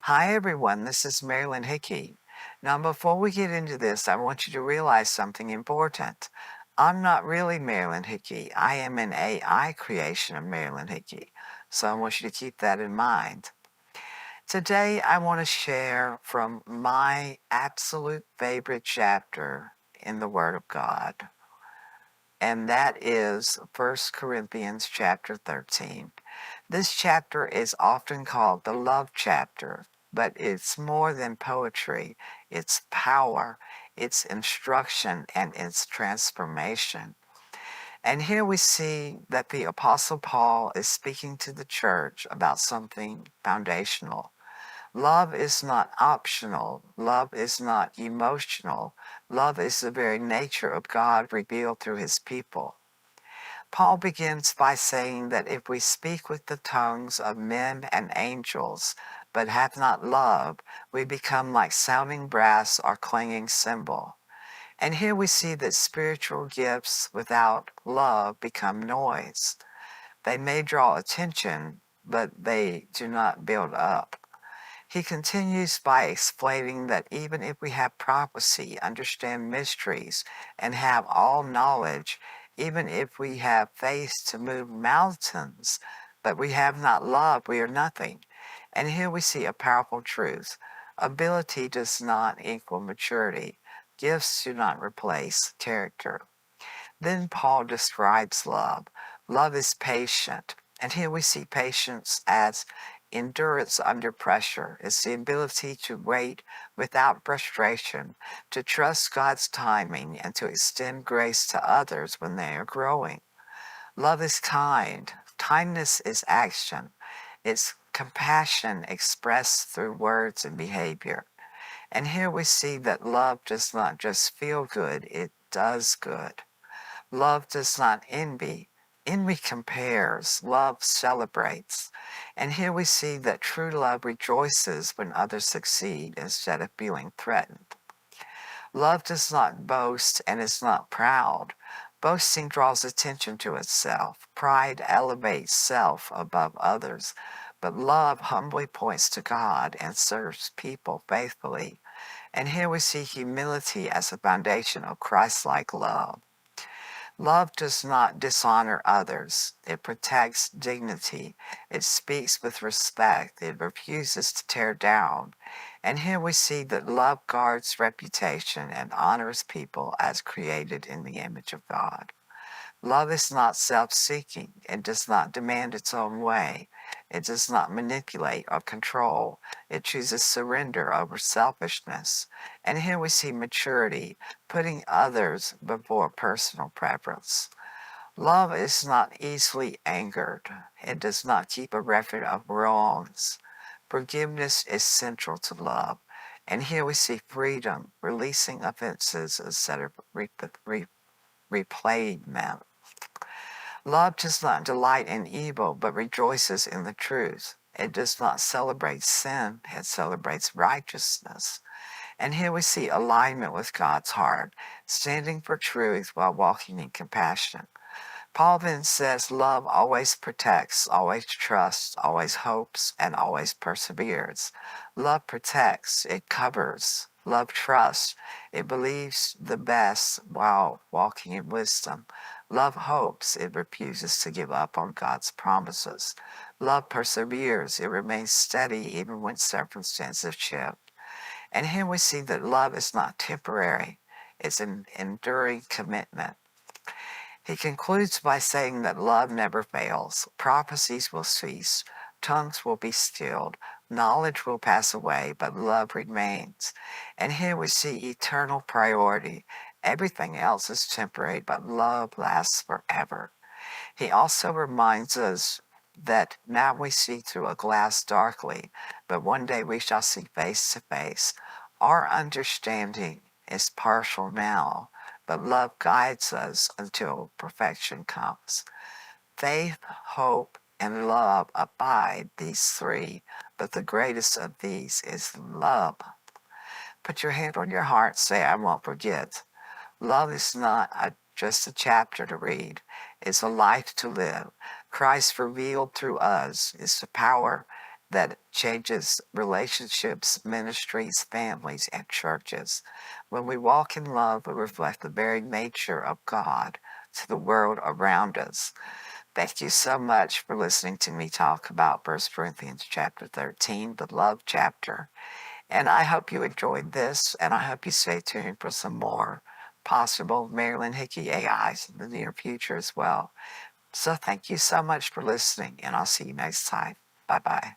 Hi everyone, this is Marilyn Hickey. Now before we get into this, I want you to realize something important. I'm not really Marilyn Hickey. I am an AI creation of Marilyn Hickey. So I want you to keep that in mind. Today I want to share from my absolute favorite chapter in the Word of God. And that is 1 Corinthians chapter 13. This chapter is often called the love chapter, but it's more than poetry. It's power, it's instruction, and it's transformation. And here we see that the Apostle Paul is speaking to the church about something foundational. Love is not optional. Love is not emotional. Love is the very nature of God revealed through his people. Paul begins by saying that if we speak with the tongues of men and angels, but have not love, we become like sounding brass or clanging cymbal. And here we see that spiritual gifts without love become noise. They may draw attention, but they do not build up. He continues by explaining that even if we have prophecy, understand mysteries, and have all knowledge, even if we have faith to move mountains, but we have not love, we are nothing. And here we see a powerful truth. Ability does not equal maturity. Gifts do not replace character. Then Paul describes love. Love is patient. And here we see patience as endurance under pressure. It's the ability to wait without frustration, to trust God's timing, and to extend grace to others when they are growing. Love is kind. Kindness is action. It's compassion expressed through words and behavior. And here we see that love does not just feel good, it does good. Love does not envy. Envy compares. Love celebrates. And here we see that true love rejoices when others succeed instead of feeling threatened. Love does not boast and is not proud. Boasting draws attention to itself. Pride elevates self above others. But love humbly points to God and serves people faithfully. And here we see humility as a foundation of Christ-like love. Love does not dishonor others. It protects dignity. It speaks with respect. It refuses to tear down. And here we see that love guards reputation and honors people as created in the image of God. Love is not self-seeking. It does not demand its own way. It does not manipulate or control. It chooses surrender over selfishness. And here we see maturity, putting others before personal preference. Love is not easily angered. It does not keep a record of wrongs. Forgiveness is central to love. And here we see freedom, releasing offenses instead of replaying them. Love does not delight in evil, but rejoices in the truth. It does not celebrate sin, it celebrates righteousness. And here we see alignment with God's heart, standing for truth while walking in compassion. Paul then says love always protects, always trusts, always hopes, and always perseveres. Love protects, it covers. Love trusts, it believes the best while walking in wisdom. Love hopes, it refuses to give up on God's promises. Love perseveres, it remains steady even when circumstances shift. And here we see that love is not temporary, it's an enduring commitment. He concludes by saying that love never fails. Prophecies will cease, tongues will be stilled, knowledge will pass away, but love remains. And here we see eternal priority. Everything else is temporary, but love lasts forever. He also reminds us that now we see through a glass darkly, but one day we shall see face to face. Our understanding is partial now, but love guides us until perfection comes. Faith, hope, and love abide, these three, but the greatest of these is love. Put your hand on your heart, say, I won't forget. Love is not just a chapter to read. It's a life to live. Christ revealed through us is the power that changes relationships, ministries, families, and churches. When we walk in love, we reflect the very nature of God to the world around us. Thank you so much for listening to me talk about 1 Corinthians chapter 13, the love chapter. And I hope you enjoyed this, and I hope you stay tuned for some more possible Marilyn Hickey AIs in the near future as well. So thank you so much for listening, and I'll see you next time. Bye-bye.